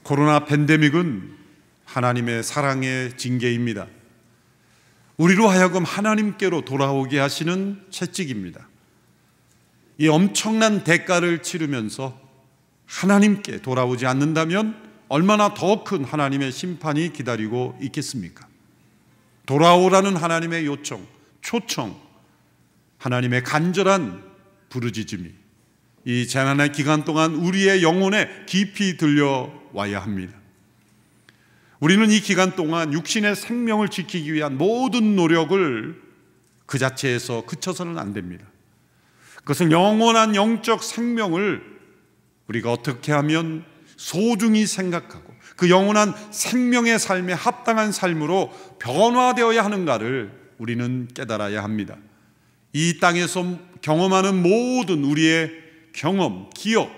코로나 팬데믹은 하나님의 사랑의 징계입니다. 우리로 하여금 하나님께로 돌아오게 하시는 채찍입니다. 이 엄청난 대가를 치르면서 하나님께 돌아오지 않는다면 얼마나 더 큰 하나님의 심판이 기다리고 있겠습니까? 돌아오라는 하나님의 요청, 초청, 하나님의 간절한 부르짖음이 이 재난의 기간 동안 우리의 영혼에 깊이 들려와야 합니다. 우리는 이 기간 동안 육신의 생명을 지키기 위한 모든 노력을 그 자체에서 그쳐서는 안 됩니다. 그것은 영원한 영적 생명을 우리가 어떻게 하면 소중히 생각하고 그 영원한 생명의 삶에 합당한 삶으로 변화되어야 하는가를 우리는 깨달아야 합니다. 이 땅에서 경험하는 모든 우리의 경험, 기억,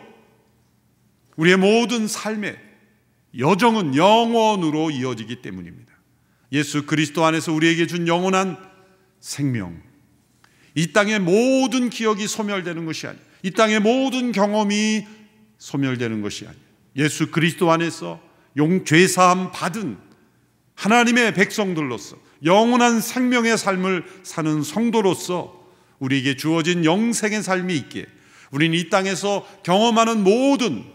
우리의 모든 삶의 여정은 영원으로 이어지기 때문입니다. 예수 그리스도 안에서 우리에게 준 영원한 생명, 이 땅의 모든 기억이 소멸되는 것이 아니에요. 이 땅의 모든 경험이 소멸되는 것이 아니에요. 예수 그리스도 안에서 죄사함 받은 하나님의 백성들로서 영원한 생명의 삶을 사는 성도로서 우리에게 주어진 영생의 삶이 있기에 우리는 이 땅에서 경험하는 모든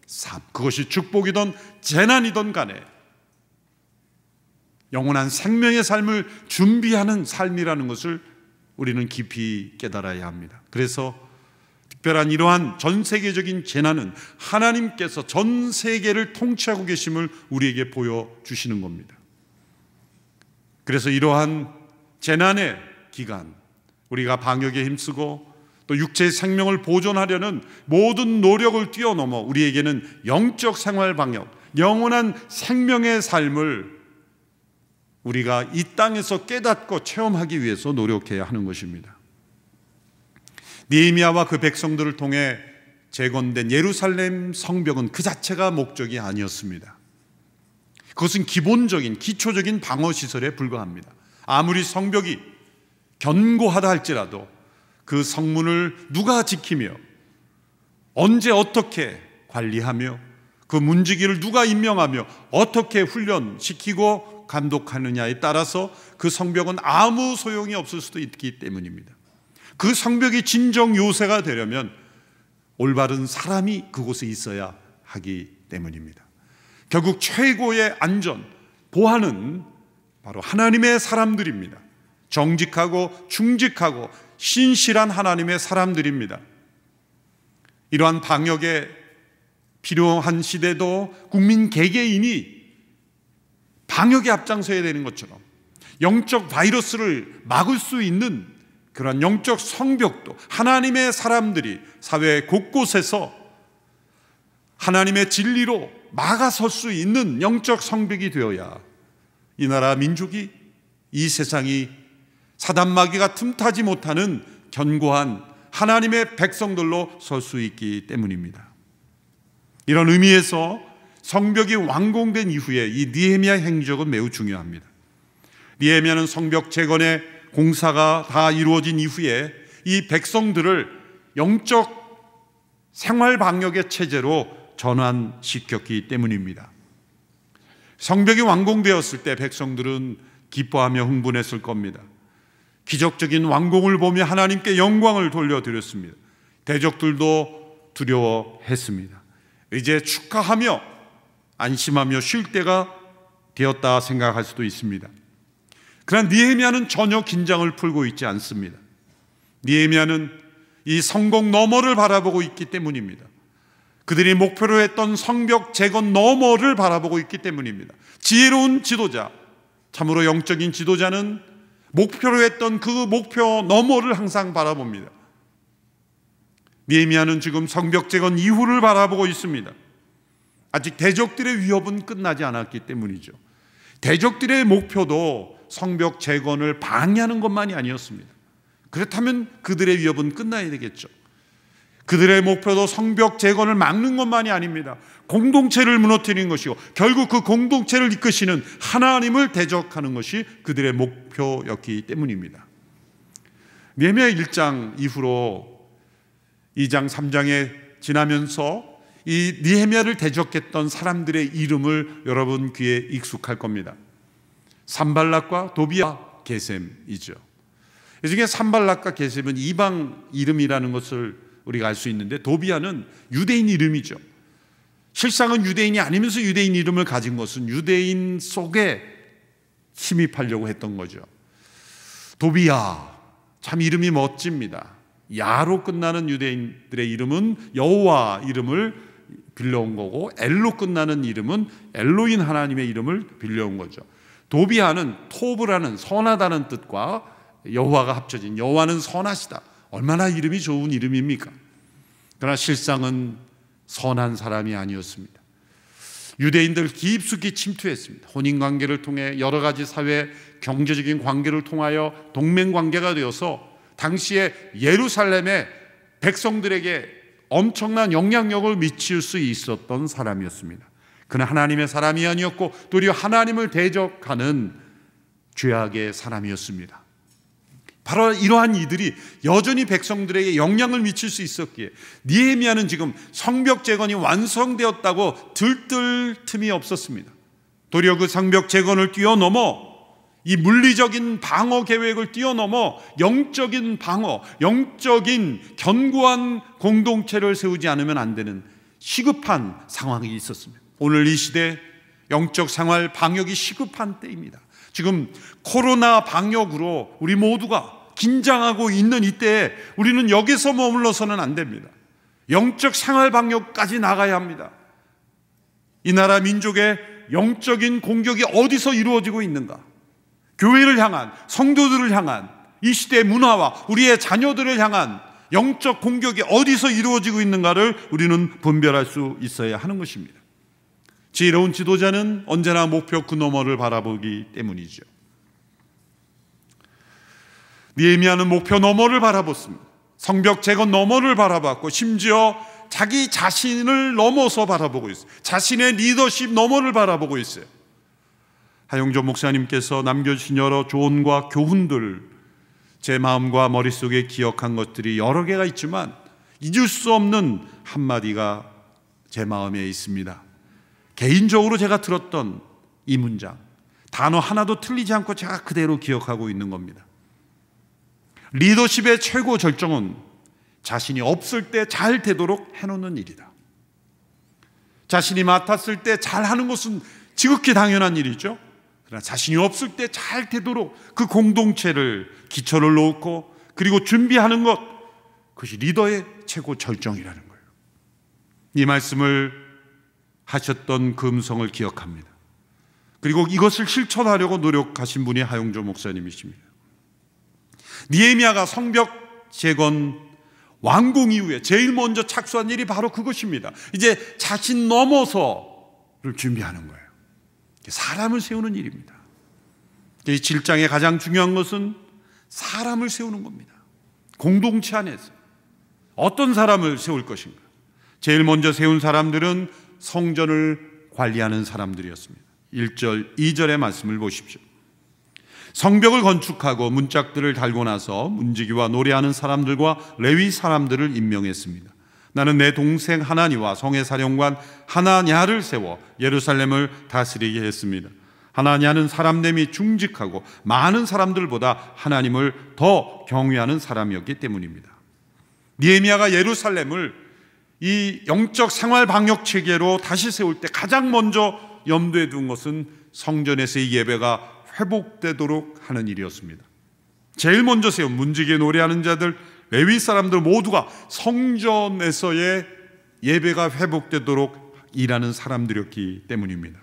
삶, 그것이 축복이든 재난이든 간에 영원한 생명의 삶을 준비하는 삶이라는 것을 우리는 깊이 깨달아야 합니다. 그래서 특별한 이러한 전 세계적인 재난은 하나님께서 전 세계를 통치하고 계심을 우리에게 보여주시는 겁니다. 그래서 이러한 재난의 기간, 우리가 방역에 힘쓰고 또 육체의 생명을 보존하려는 모든 노력을 뛰어넘어 우리에게는 영적 생활 방역, 영원한 생명의 삶을 우리가 이 땅에서 깨닫고 체험하기 위해서 노력해야 하는 것입니다. 느헤미야와 그 백성들을 통해 재건된 예루살렘 성벽은 그 자체가 목적이 아니었습니다. 그것은 기본적인 기초적인 방어시설에 불과합니다. 아무리 성벽이 견고하다 할지라도 그 성문을 누가 지키며 언제 어떻게 관리하며 그 문지기를 누가 임명하며 어떻게 훈련시키고 감독하느냐에 따라서 그 성벽은 아무 소용이 없을 수도 있기 때문입니다. 그 성벽이 진정 요새가 되려면 올바른 사람이 그곳에 있어야 하기 때문입니다. 결국 최고의 안전, 보안은 바로 하나님의 사람들입니다. 정직하고 충직하고 신실한 하나님의 사람들입니다. 이러한 방역에 필요한 시대도 국민 개개인이 방역에 앞장서야 되는 것처럼 영적 바이러스를 막을 수 있는 그런 영적 성벽도 하나님의 사람들이 사회 곳곳에서 하나님의 진리로 막아설 수 있는 영적 성벽이 되어야 이 나라 민족이, 이 세상이 사단마귀가 틈타지 못하는 견고한 하나님의 백성들로 설 수 있기 때문입니다. 이런 의미에서 성벽이 완공된 이후에 이 느헤미야 행적은 매우 중요합니다. 느헤미야는 성벽 재건의 공사가 다 이루어진 이후에 이 백성들을 영적 생활 방역의 체제로 전환시켰기 때문입니다. 성벽이 완공되었을 때 백성들은 기뻐하며 흥분했을 겁니다. 기적적인 완공을 보며 하나님께 영광을 돌려드렸습니다. 대적들도 두려워했습니다. 이제 축하하며 안심하며 쉴 때가 되었다 생각할 수도 있습니다. 그러나 느헤미야는 전혀 긴장을 풀고 있지 않습니다. 느헤미야는 이 성공 너머를 바라보고 있기 때문입니다. 그들이 목표로 했던 성벽 재건 너머를 바라보고 있기 때문입니다. 지혜로운 지도자, 참으로 영적인 지도자는 목표로 했던 그 목표 너머를 항상 바라봅니다. 느헤미야는 지금 성벽 재건 이후를 바라보고 있습니다. 아직 대적들의 위협은 끝나지 않았기 때문이죠. 대적들의 목표도 성벽 재건을 방해하는 것만이 아니었습니다. 그렇다면 그들의 위협은 끝나야 되겠죠. 그들의 목표도 성벽 재건을 막는 것만이 아닙니다. 공동체를 무너뜨리는 것이고 결국 그 공동체를 이끄시는 하나님을 대적하는 것이 그들의 목표였기 때문입니다. 느헤미야 1장 이후로 2장 3장에 지나면서 이 느헤미야를 대적했던 사람들의 이름을 여러분 귀에 익숙할 겁니다. 산발락과 도비야, 게셈이죠. 이 중에 산발락과 게셈은 이방 이름이라는 것을 우리가 알 수 있는데, 도비야는 유대인 이름이죠. 실상은 유대인이 아니면서 유대인 이름을 가진 것은 유대인 속에 침입하려고 했던 거죠. 도비야, 참 이름이 멋집니다. 야로 끝나는 유대인들의 이름은 여호와 이름을 빌려온 거고, 엘로 끝나는 이름은 엘로인 하나님의 이름을 빌려온 거죠. 도비야는 토브라는 선하다는 뜻과 여호와가 합쳐진 여호와는 선하시다. 얼마나 이름이 좋은 이름입니까? 그러나 실상은 선한 사람이 아니었습니다. 유대인들 깊숙이 침투했습니다. 혼인관계를 통해 여러 가지 사회 경제적인 관계를 통하여 동맹관계가 되어서 당시에 예루살렘의 백성들에게 엄청난 영향력을 미칠 수 있었던 사람이었습니다. 그는 하나님의 사람이 아니었고 도리어 하나님을 대적하는 죄악의 사람이었습니다. 바로 이러한 이들이 여전히 백성들에게 영향을 미칠 수 있었기에 느헤미야는 지금 성벽 재건이 완성되었다고 들뜰 틈이 없었습니다. 도리어 그 성벽 재건을 뛰어넘어 이 물리적인 방어 계획을 뛰어넘어 영적인 방어, 영적인 견고한 공동체를 세우지 않으면 안 되는 시급한 상황이 있었습니다. 오늘 이 시대 영적 생활 방역이 시급한 때입니다. 지금 코로나 방역으로 우리 모두가 긴장하고 있는 이때에 우리는 여기서 머물러서는 안 됩니다. 영적 생활 방역까지 나가야 합니다. 이 나라 민족의 영적인 공격이 어디서 이루어지고 있는가? 교회를 향한, 성도들을 향한, 이 시대의 문화와 우리의 자녀들을 향한 영적 공격이 어디서 이루어지고 있는가를 우리는 분별할 수 있어야 하는 것입니다. 지혜로운 지도자는 언제나 목표 그 너머를 바라보기 때문이죠. 느헤미야는 목표 너머를 바라봤습니다. 성벽 재건 너머를 바라봤고 심지어 자기 자신을 넘어서 바라보고 있어요. 자신의 리더십 너머를 바라보고 있어요. 하용조 목사님께서 남겨주신 여러 조언과 교훈들, 제 마음과 머릿속에 기억한 것들이 여러 개가 있지만 잊을 수 없는 한마디가 제 마음에 있습니다. 개인적으로 제가 들었던 이 문장, 단어 하나도 틀리지 않고 제가 그대로 기억하고 있는 겁니다. 리더십의 최고 절정은 자신이 없을 때 잘 되도록 해놓는 일이다. 자신이 맡았을 때 잘하는 것은 지극히 당연한 일이죠. 그러나 자신이 없을 때 잘 되도록 그 공동체를 기초를 놓고 그리고 준비하는 것, 그것이 리더의 최고 절정이라는 거예요. 이 말씀을 하셨던 그 음성을 기억합니다. 그리고 이것을 실천하려고 노력하신 분이 하용조 목사님이십니다. 느헤미야가 성벽 재건 완공 이후에 제일 먼저 착수한 일이 바로 그것입니다. 이제 자신 넘어서를 준비하는 거예요. 사람을 세우는 일입니다. 이 7장의 가장 중요한 것은 사람을 세우는 겁니다. 공동체 안에서 어떤 사람을 세울 것인가. 제일 먼저 세운 사람들은 성전을 관리하는 사람들이었습니다. 1절, 2절의 말씀을 보십시오. 성벽을 건축하고 문짝들을 달고 나서 문지기와 노래하는 사람들과 레위 사람들을 임명했습니다. 나는 내 동생 하나니와 성의 사령관 하나냐를 세워 예루살렘을 다스리게 했습니다. 하나냐는 사람됨이 중직하고 많은 사람들보다 하나님을 더 경외하는 사람이었기 때문입니다. 느헤미야가 예루살렘을 이 영적 생활 방역 체계로 다시 세울 때 가장 먼저 염두에 둔 것은 성전에서의 예배가 회복되도록 하는 일이었습니다. 제일 먼저 세운 문지기에 노래하는 자들, 레위 사람들 모두가 성전에서의 예배가 회복되도록 일하는 사람들이었기 때문입니다.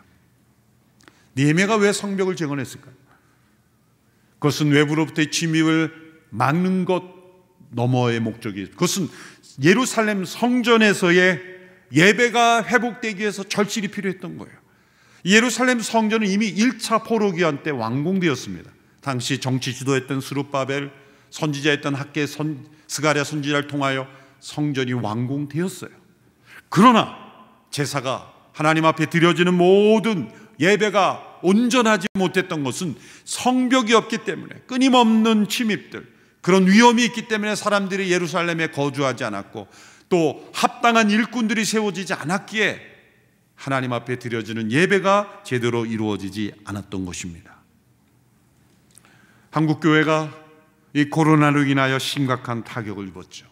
느헤미야가 왜 성벽을 재건했을까요? 그것은 외부로부터의 침입을 막는 것 너머의 목적이, 그것은 예루살렘 성전에서의 예배가 회복되기 위해서 절실히 필요했던 거예요. 예루살렘 성전은 이미 1차 포로기한 때 완공되었습니다. 당시 정치 지도했던 스룹바벨, 선지자였던 학계 스가랴 선지자를 통하여 성전이 완공되었어요. 그러나 제사가 하나님 앞에 드려지는 모든 예배가 온전하지 못했던 것은 성벽이 없기 때문에, 끊임없는 침입들, 그런 위험이 있기 때문에 사람들이 예루살렘에 거주하지 않았고, 또 합당한 일꾼들이 세워지지 않았기에 하나님 앞에 드려지는 예배가 제대로 이루어지지 않았던 것입니다. 한국교회가 이 코로나로 인하여 심각한 타격을 입었죠.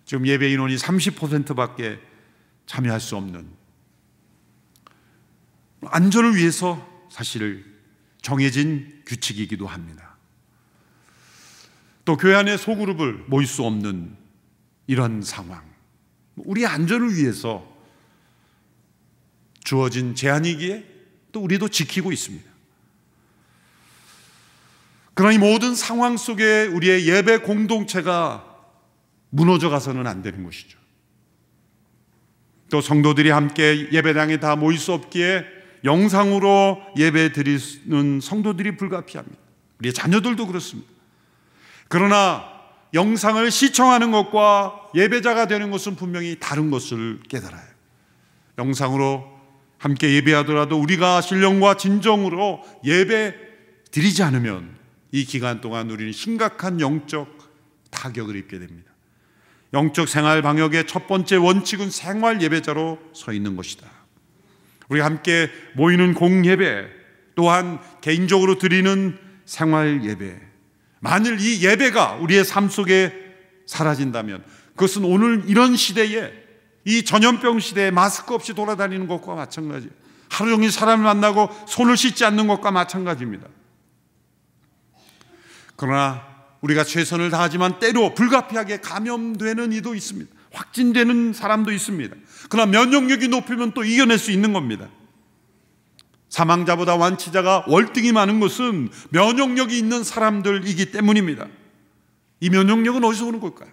지금 예배 인원이 30%밖에 참여할 수 없는, 안전을 위해서 사실 정해진 규칙이기도 합니다. 또 교회 안에 소그룹을 모일 수 없는 이런 상황, 우리의 안전을 위해서 주어진 제한이기에 또 우리도 지키고 있습니다. 그러나 이 모든 상황 속에 우리의 예배 공동체가 무너져 가서는 안 되는 것이죠. 또 성도들이 함께 예배당에 다 모일 수 없기에 영상으로 예배 드리는 성도들이 불가피합니다. 우리의 자녀들도 그렇습니다. 그러나 영상을 시청하는 것과 예배자가 되는 것은 분명히 다른 것을 깨달아요. 영상으로 함께 예배하더라도 우리가 신령과 진정으로 예배 드리지 않으면 이 기간 동안 우리는 심각한 영적 타격을 입게 됩니다. 영적 생활 방역의 첫 번째 원칙은 생활 예배자로 서 있는 것이다. 우리 함께 모이는 공예배, 또한 개인적으로 드리는 생활 예배, 만일 이 예배가 우리의 삶 속에 사라진다면 그것은 오늘 이런 시대에, 이 전염병 시대에 마스크 없이 돌아다니는 것과 마찬가지예요. 하루 종일 사람을 만나고 손을 씻지 않는 것과 마찬가지입니다. 그러나 우리가 최선을 다하지만 때로 불가피하게 감염되는 이도 있습니다. 확진되는 사람도 있습니다. 그러나 면역력이 높으면 또 이겨낼 수 있는 겁니다. 사망자보다 완치자가 월등히 많은 것은 면역력이 있는 사람들이기 때문입니다. 이 면역력은 어디서 오는 걸까요?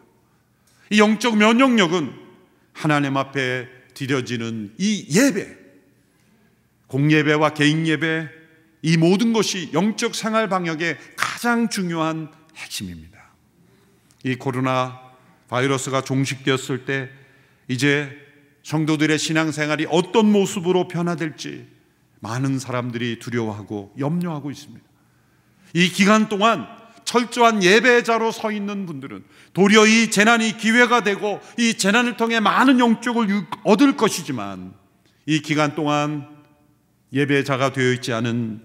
이 영적 면역력은 하나님 앞에 드려지는 이 예배, 공예배와 개인예배, 이 모든 것이 영적 생활 방역의 가장 중요한 핵심입니다. 이 코로나 바이러스가 종식되었을 때 이제 성도들의 신앙생활이 어떤 모습으로 변화될지 많은 사람들이 두려워하고 염려하고 있습니다. 이 기간 동안 철저한 예배자로 서 있는 분들은 도리어 이 재난이 기회가 되고 이 재난을 통해 많은 영적을 얻을 것이지만, 이 기간 동안 예배자가 되어 있지 않은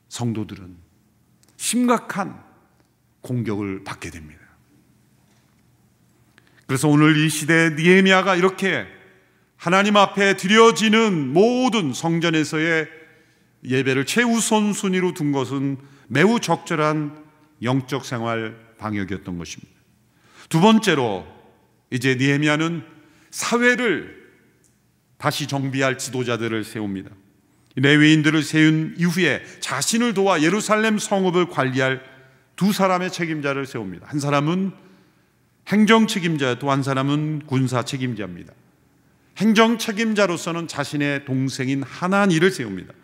성도들은 심각한 공격을 받게 됩니다. 그래서 오늘 이 시대에 느헤미야가 이렇게 하나님 앞에 드려지는 모든 성전에서의 예배를 최우선 순위로 둔 것은 매우 적절한 영적 생활 방역이었던 것입니다. 두 번째로, 이제 느헤미야는 사회를 다시 정비할 지도자들을 세웁니다. 레위인들을 세운 이후에 자신을 도와 예루살렘 성읍을 관리할 두 사람의 책임자를 세웁니다. 한 사람은 행정 책임자, 또 한 사람은 군사 책임자입니다. 행정 책임자로서는 자신의 동생인 하나니를 세웁니다.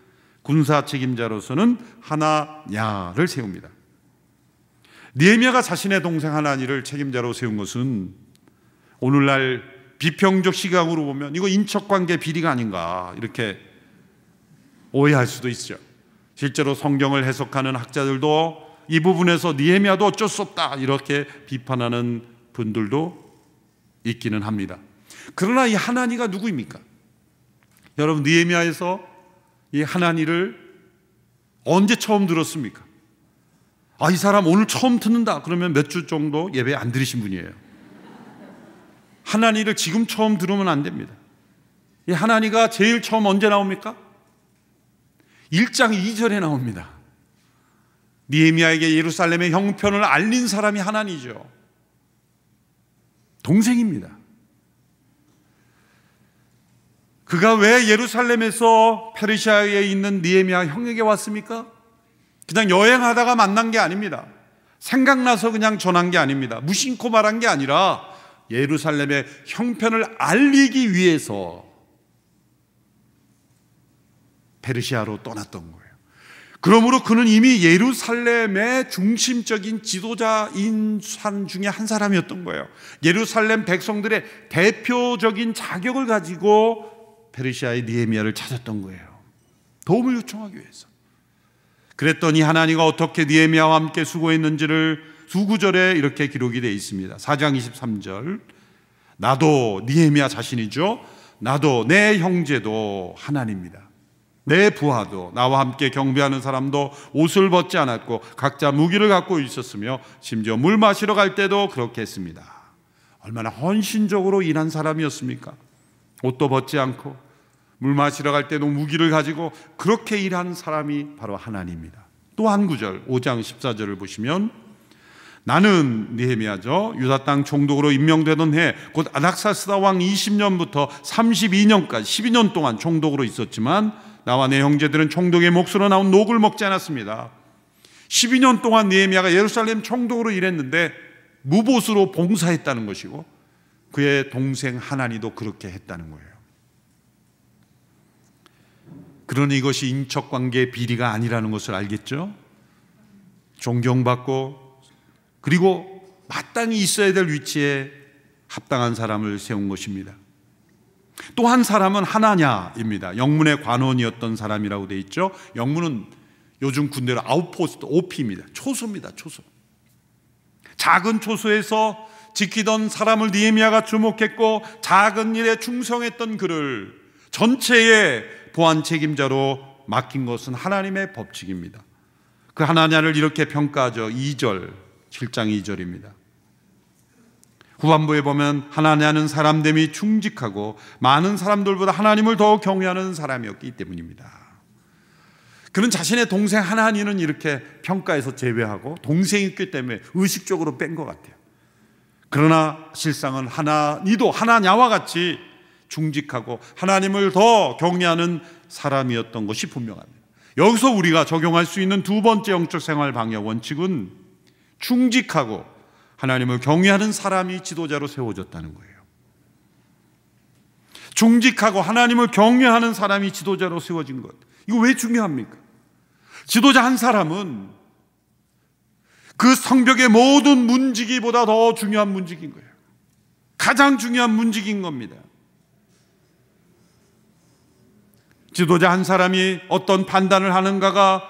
군사 책임자로서는 하나냐를 세웁니다. 느헤미야가 자신의 동생 하나니를 책임자로 세운 것은 오늘날 비평적 시각으로 보면 이거 인척관계 비리가 아닌가 이렇게 오해할 수도 있죠. 실제로 성경을 해석하는 학자들도 이 부분에서 느헤미야도 어쩔 수 없다 이렇게 비판하는 분들도 있기는 합니다. 그러나 이 하나니가 누구입니까? 여러분, 느헤미야에서 이 하나니를 언제 처음 들었습니까? 이 사람 오늘 처음 듣는다 그러면 몇 주 정도 예배 안 들으신 분이에요. 하나니를 지금 처음 들으면 안 됩니다. 이 하나니가 제일 처음 언제 나옵니까? 1장 2절에 나옵니다. 느헤미야에게 예루살렘의 형편을 알린 사람이 하나니죠. 동생입니다. 그가 왜 예루살렘에서 페르시아에 있는 느헤미야 형에게 왔습니까? 그냥 여행하다가 만난 게 아닙니다. 생각나서 그냥 전한 게 아닙니다. 무심코 말한 게 아니라 예루살렘의 형편을 알리기 위해서 페르시아로 떠났던 거예요. 그러므로 그는 이미 예루살렘의 중심적인 지도자인 산 중에 한 사람이었던 거예요. 예루살렘 백성들의 대표적인 자격을 가지고 페르시아의 느헤미야를 찾았던 거예요. 도움을 요청하기 위해서. 그랬더니 하나니가 어떻게 느헤미야와 함께 수고했는지를 두 구절에 이렇게 기록이 되어 있습니다. 4장 23절. 나도, 느헤미야 자신이죠. 나도, 내 형제도 하나님입니다. 내 부하도, 나와 함께 경배하는 사람도 옷을 벗지 않았고 각자 무기를 갖고 있었으며 심지어 물 마시러 갈 때도 그렇게 했습니다. 얼마나 헌신적으로 일한 사람이었습니까? 옷도 벗지 않고 물 마시러 갈 때도 무기를 가지고 그렇게 일하는 사람이 바로 하나님입니다. 또 한 구절, 5장 14절을 보시면, 나는, 느헤미야죠, 유다 땅 총독으로 임명되던 해 곧 아닥사스다 왕 20년부터 32년까지 12년 동안 총독으로 있었지만 나와 내 형제들은 총독의 몫으로 나온 녹을 먹지 않았습니다. 12년 동안 느헤미야가 예루살렘 총독으로 일했는데 무보수로 봉사했다는 것이고 그의 동생 하나니도 그렇게 했다는 거예요. 그러니 이것이 인척관계의 비리가 아니라는 것을 알겠죠? 존경받고 그리고 마땅히 있어야 될 위치에 합당한 사람을 세운 것입니다. 또 한 사람은 하나냐입니다. 영문의 관원이었던 사람이라고 되어 있죠. 영문은 요즘 군대로 아웃포스트, OP입니다. 초소입니다. 초소. 작은 초소에서 지키던 사람을 느헤미야가 주목했고 작은 일에 충성했던 그를 전체의 보안 책임자로 맡긴 것은 하나님의 법칙입니다. 그 하나냐를 이렇게 평가하죠. 7장 2절입니다. 후반부에 보면 하나냐는 사람됨이 충직하고 많은 사람들보다 하나님을 더 경외하는 사람이었기 때문입니다. 그는 자신의 동생 하나니는 이렇게 평가해서 제외하고 동생이 있기 때문에 의식적으로 뺀 것 같아요. 그러나 실상은 하나니도 하나냐와 같이 충직하고 하나님을 더 경외하는 사람이었던 것이 분명합니다. 여기서 우리가 적용할 수 있는 두 번째 영적 생활 방역 원칙은 충직하고 하나님을 경외하는 사람이 지도자로 세워졌다는 거예요. 충직하고 하나님을 경외하는 사람이 지도자로 세워진 것. 이거 왜 중요합니까? 지도자 한 사람은 그 성벽의 모든 문지기보다 더 중요한 문지기인 거예요. 가장 중요한 문지기인 겁니다. 지도자 한 사람이 어떤 판단을 하는가가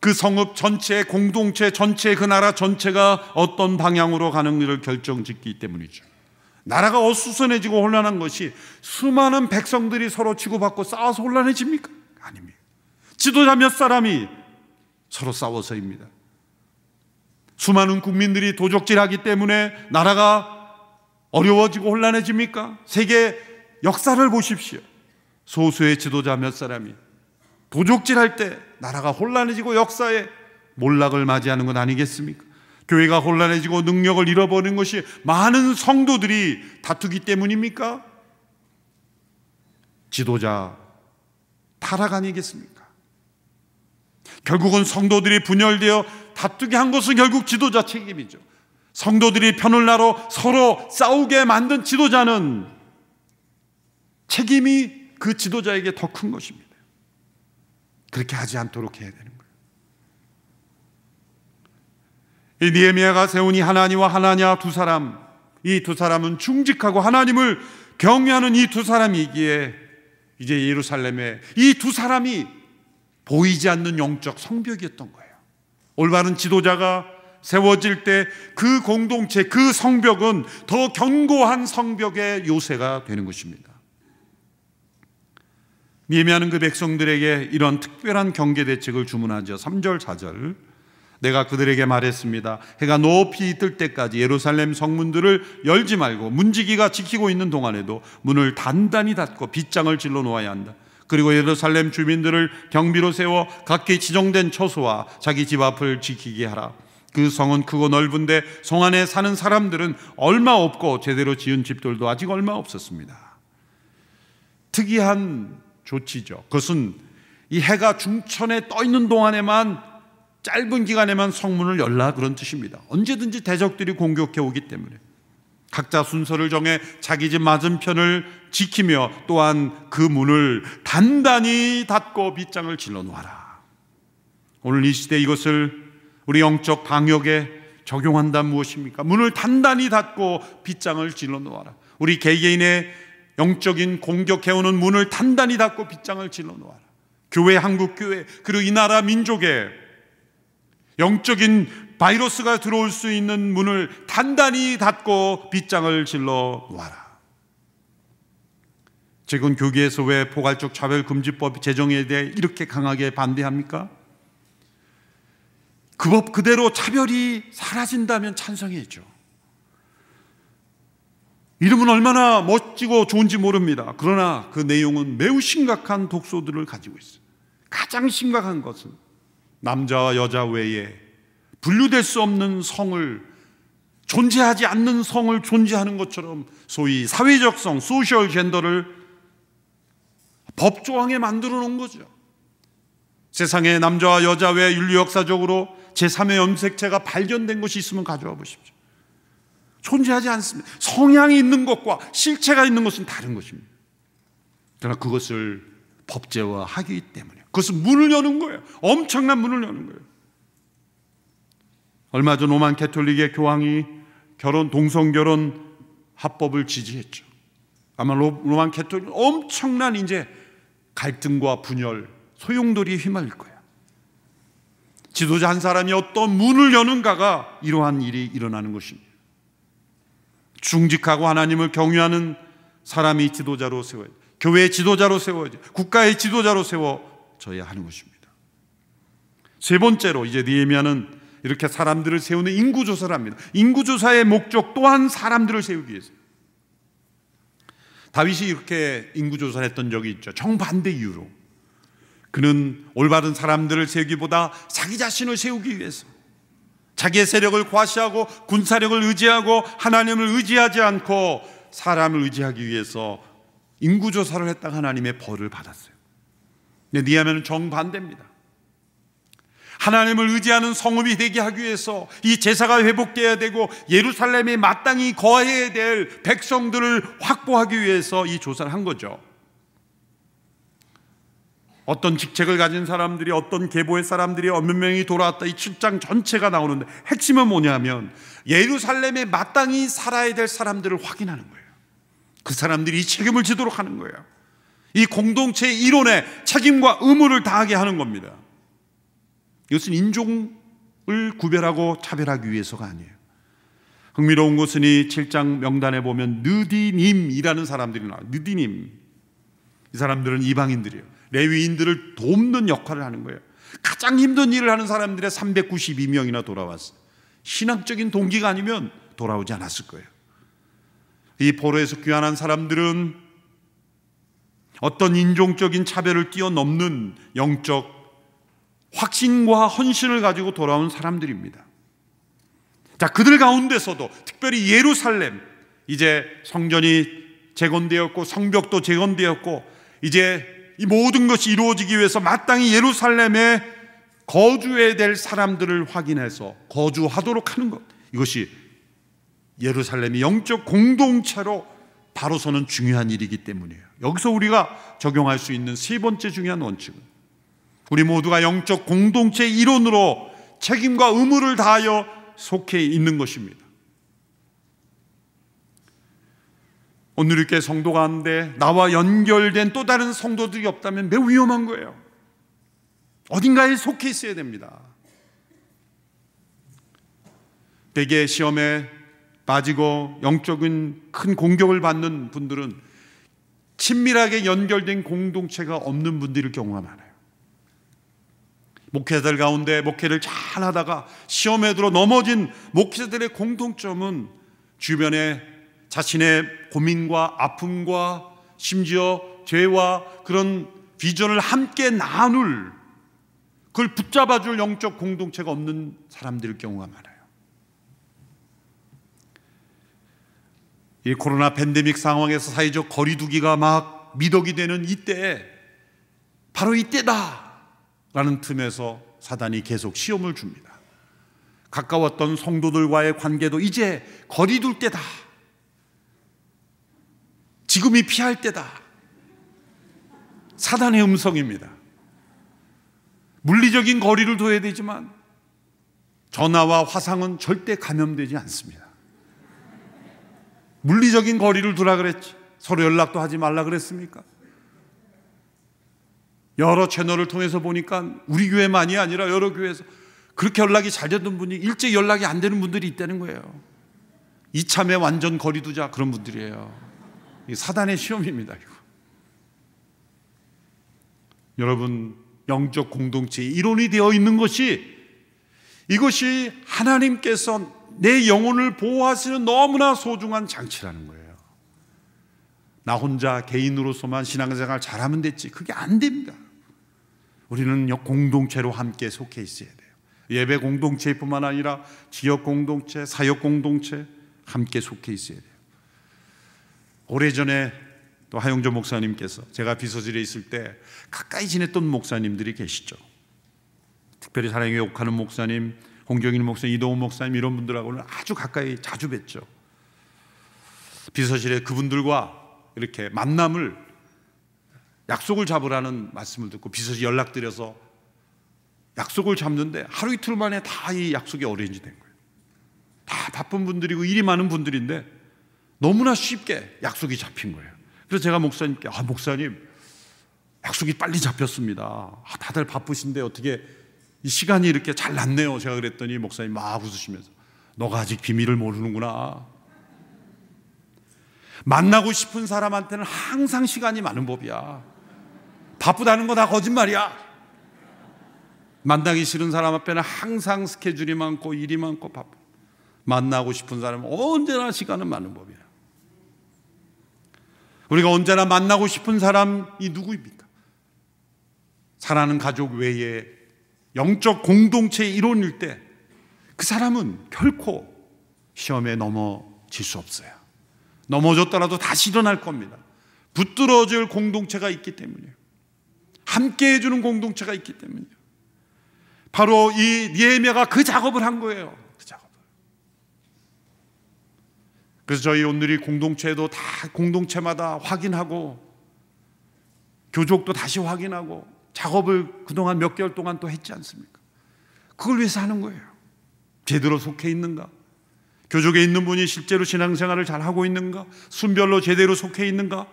그 성읍 전체, 공동체 전체, 그 나라 전체가 어떤 방향으로 가는지를 결정짓기 때문이죠. 나라가 어수선해지고 혼란한 것이 수많은 백성들이 서로 치고받고 싸워서 혼란해집니까? 아닙니다. 지도자 몇 사람이 서로 싸워서입니다. 수많은 국민들이 도적질하기 때문에 나라가 어려워지고 혼란해집니까? 세계 역사를 보십시오. 소수의 지도자 몇 사람이 도적질할 때 나라가 혼란해지고 역사에 몰락을 맞이하는 것 아니겠습니까? 교회가 혼란해지고 능력을 잃어버리는 것이 많은 성도들이 다투기 때문입니까? 지도자 타락 아니겠습니까? 결국은 성도들이 분열되어 다투게 한 것은 결국 지도자 책임이죠. 성도들이 편을 나눠 서로 싸우게 만든 지도자는 책임이 그 지도자에게 더 큰 것입니다. 그렇게 하지 않도록 해야 되는 거예요. 이 느헤미야가 세운 이 하나니와 하나냐 두 사람, 이 두 사람은 충직하고 하나님을 경외하는 이 두 사람이기에 이제 예루살렘에 이 두 사람이 보이지 않는 영적 성벽이었던 거예요. 올바른 지도자가 세워질 때 그 공동체, 그 성벽은 더 견고한 성벽의 요새가 되는 것입니다. 느헤미야는 그 백성들에게 이런 특별한 경계 대책을 주문하죠. 3절 4절 내가 그들에게 말했습니다. 해가 높이 뜰 때까지 예루살렘 성문들을 열지 말고 문지기가 지키고 있는 동안에도 문을 단단히 닫고 빗장을 질러 놓아야 한다. 그리고 예루살렘 주민들을 경비로 세워 각기 지정된 처소와 자기 집 앞을 지키게 하라. 그 성은 크고 넓은데 성 안에 사는 사람들은 얼마 없고 제대로 지은 집들도 아직 얼마 없었습니다. 특이한 조치죠. 그것은 이 해가 중천에 떠 있는 동안에만, 짧은 기간에만 성문을 열라 그런 뜻입니다. 언제든지 대적들이 공격해 오기 때문에 각자 순서를 정해 자기 집 맞은편을 지키며 또한 그 문을 단단히 닫고 빗장을 질러 놓아라. 오늘 이 시대 이것을 우리 영적 방역에 적용한다면 무엇입니까? 문을 단단히 닫고 빗장을 질러 놓아라. 우리 개개인의 영적인 공격해오는 문을 단단히 닫고 빗장을 질러 놓아라. 교회, 한국교회, 그리고 이 나라 민족에 영적인 바이러스가 들어올 수 있는 문을 단단히 닫고 빗장을 질러 놓아라. 최근 교계에서 왜 포괄적 차별금지법 제정에 대해 이렇게 강하게 반대합니까? 그 법 그대로 차별이 사라진다면 찬성해야죠. 이름은 얼마나 멋지고 좋은지 모릅니다. 그러나 그 내용은 매우 심각한 독소들을 가지고 있어요. 가장 심각한 것은 남자와 여자 외에 분류될 수 없는 성을, 존재하지 않는 성을 존재하는 것처럼 소위 사회적 성, 소셜 젠더를 법조항에 만들어 놓은 거죠. 세상에 남자와 여자 외에 인류 역사적으로 제3의 염색체가 발견된 것이 있으면 가져와 보십시오. 존재하지 않습니다. 성향이 있는 것과 실체가 있는 것은 다른 것입니다. 그러나 그것을 법제화하기 때문에 그것은 문을 여는 거예요. 엄청난 문을 여는 거예요. 얼마 전 로만 캐톨릭의 교황이 동성결혼 합법을 지지했죠. 아마 로만 캐톨릭은 엄청난 이제 갈등과 분열, 소용돌이에 휘말릴 거예요. 지도자 한 사람이 어떤 문을 여는가가 이러한 일이 일어나는 것입니다. 중직하고 하나님을 경외하는 사람이 지도자로 세워야 돼. 교회의 지도자로 세워야 돼. 국가의 지도자로 세워져야 하는 것입니다. 세 번째로 이제 느헤미야는 이렇게 사람들을 세우는 인구조사를 합니다. 인구조사의 목적 또한 사람들을 세우기 위해서. 다윗이 이렇게 인구조사를 했던 적이 있죠. 정반대 이유로. 그는 올바른 사람들을 세우기보다 자기 자신을 세우기 위해서, 자기의 세력을 과시하고 군사력을 의지하고 하나님을 의지하지 않고 사람을 의지하기 위해서 인구조사를 했다가 하나님의 벌을 받았어요. 근데 느헤미야는 정반대입니다. 하나님을 의지하는 성읍이 되게 하기 위해서 이 제사가 회복되어야 되고 예루살렘에 마땅히 거해야 될 백성들을 확보하기 위해서 이 조사를 한 거죠. 어떤 직책을 가진 사람들이, 어떤 계보의 사람들이 몇 명이 돌아왔다, 이 7장 전체가 나오는데 핵심은 뭐냐면 예루살렘에 마땅히 살아야 될 사람들을 확인하는 거예요. 그 사람들이 이 책임을 지도록 하는 거예요. 이 공동체의 이론에 책임과 의무를 다하게 하는 겁니다. 이것은 인종을 구별하고 차별하기 위해서가 아니에요. 흥미로운 것은 이 7장 명단에 보면 느디님이라는 사람들이 나와요. 느디님. 이 사람들은 이방인들이에요. 레위인들을 돕는 역할을 하는 거예요. 가장 힘든 일을 하는 사람들의 392명이나 돌아왔어요. 신앙적인 동기가 아니면 돌아오지 않았을 거예요. 이 포로에서 귀환한 사람들은 어떤 인종적인 차별을 뛰어넘는 영적 확신과 헌신을 가지고 돌아온 사람들입니다. 자, 그들 가운데서도 특별히 예루살렘, 이제 성전이 재건되었고 성벽도 재건되었고 이제 이 모든 것이 이루어지기 위해서 마땅히 예루살렘에 거주해야 될 사람들을 확인해서 거주하도록 하는 것, 이것이 예루살렘이 영적 공동체로 바로 서는 중요한 일이기 때문이에요. 여기서 우리가 적용할 수 있는 세 번째 중요한 원칙은 우리 모두가 영적 공동체의 일원으로 책임과 의무를 다하여 속해 있는 것입니다. 오늘 이렇게 성도 가운데 나와 연결된 또 다른 성도들이 없다면 매우 위험한 거예요. 어딘가에 속해 있어야 됩니다. 대개 시험에 빠지고 영적인 큰 공격을 받는 분들은 친밀하게 연결된 공동체가 없는 분들일 경우가 많아요. 목회자들 가운데 목회를 잘 하다가 시험에 들어 넘어진 목회자들의 공통점은 주변에 자신의 고민과 아픔과 심지어 죄와 그런 비전을 함께 나눌, 그걸 붙잡아줄 영적 공동체가 없는 사람들일 경우가 많아요. 이 코로나 팬데믹 상황에서 사회적 거리두기가 막 미덕이 되는 이때에 바로 이때다 라는 틈에서 사단이 계속 시험을 줍니다. 가까웠던 성도들과의 관계도 이제 거리 둘 때다, 지금이 피할 때다. 사단의 음성입니다. 물리적인 거리를 둬야 되지만 전화와 화상은 절대 감염되지 않습니다. 물리적인 거리를 두라 그랬지, 서로 연락도 하지 말라 그랬습니까? 여러 채널을 통해서 보니까 우리 교회만이 아니라 여러 교회에서 그렇게 연락이 잘 되던 분이 일찍 연락이 안 되는 분들이 있다는 거예요. 이참에 완전 거리 두자, 그런 분들이에요. 이게 사단의 시험입니다. 이거. 여러분, 영적 공동체의 일원이 되어 있는 것이, 이것이 하나님께서 내 영혼을 보호하시는 너무나 소중한 장치라는 거예요. 나 혼자 개인으로서만 신앙생활 잘하면 됐지, 그게 안 됩니다. 우리는 공동체로 함께 속해 있어야 돼요. 예배 공동체뿐만 아니라 지역 공동체, 사역 공동체 함께 속해 있어야 돼요. 오래전에 또 하용조 목사님께서, 제가 비서실에 있을 때 가까이 지냈던 목사님들이 계시죠. 특별히 사랑의 욕하는 목사님, 홍경일 목사님, 이동훈 목사님, 이런 분들하고는 아주 가까이 자주 뵀죠. 비서실에 그분들과 이렇게 만남을, 약속을 잡으라는 말씀을 듣고 비서실 연락드려서 약속을 잡는데 하루 이틀 만에 다 이 약속이 어레인지 된 거예요. 다 바쁜 분들이고 일이 많은 분들인데 너무나 쉽게 약속이 잡힌 거예요. 그래서 제가 목사님께, 목사님, 약속이 빨리 잡혔습니다. 다들 바쁘신데 어떻게 이 시간이 이렇게 잘 났네요. 제가 그랬더니 목사님 막 웃으시면서, 너가 아직 비밀을 모르는구나. 만나고 싶은 사람한테는 항상 시간이 많은 법이야. 바쁘다는 거 다 거짓말이야. 만나기 싫은 사람 앞에는 항상 스케줄이 많고 일이 많고 바빠. 만나고 싶은 사람은 언제나 시간은 많은 법이야. 우리가 언제나 만나고 싶은 사람이 누구입니까? 사랑하는 가족 외에 영적 공동체의 일원일 때 그 사람은 결코 시험에 넘어질 수 없어요. 넘어졌더라도 다시 일어날 겁니다. 붙들어줄 공동체가 있기 때문이에요. 함께 해주는 공동체가 있기 때문이에요. 바로 이 느헤미야가 그 작업을 한 거예요. 그 작업을. 그래서 저희 오늘이 공동체도 다 공동체마다 확인하고, 교족도 다시 확인하고, 작업을 그동안 몇 개월 동안 또 했지 않습니까? 그걸 위해서 하는 거예요. 제대로 속해 있는가? 교족에 있는 분이 실제로 신앙생활을 잘 하고 있는가? 순별로 제대로 속해 있는가?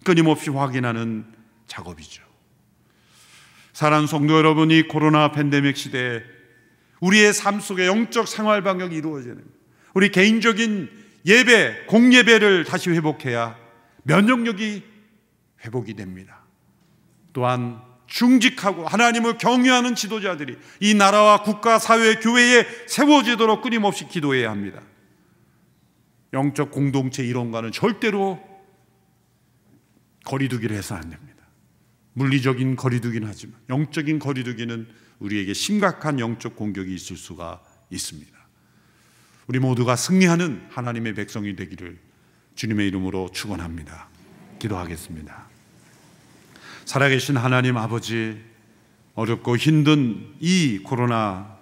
끊임없이 확인하는 작업이죠. 사랑하는 성도 여러분, 이 코로나 팬데믹 시대에 우리의 삶 속에 영적 생활 방역이 이루어져야 됩니다. 우리 개인적인 예배, 공예배를 다시 회복해야 면역력이 회복이 됩니다. 또한 중직하고 하나님을 경외하는 지도자들이 이 나라와 국가, 사회, 교회에 세워지도록 끊임없이 기도해야 합니다. 영적 공동체 이론과는 절대로 거리두기를 해서는 안 됩니다. 물리적인 거리두기는 하지만 영적인 거리두기는 우리에게 심각한 영적 공격이 있을 수가 있습니다. 우리 모두가 승리하는 하나님의 백성이 되기를 주님의 이름으로 축원합니다. 기도하겠습니다. 살아계신 하나님 아버지, 어렵고 힘든 이 코로나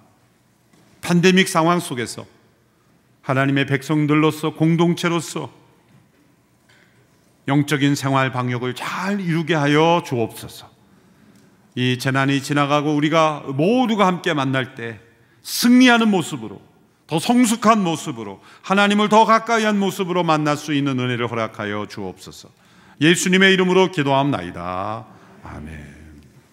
팬데믹 상황 속에서 하나님의 백성들로서, 공동체로서 영적인 생활 방역을 잘 이루게 하여 주옵소서. 이 재난이 지나가고 우리가 모두가 함께 만날 때 승리하는 모습으로, 더 성숙한 모습으로, 하나님을 더 가까이 한 모습으로 만날 수 있는 은혜를 허락하여 주옵소서. 예수님의 이름으로 기도합나이다. 아멘.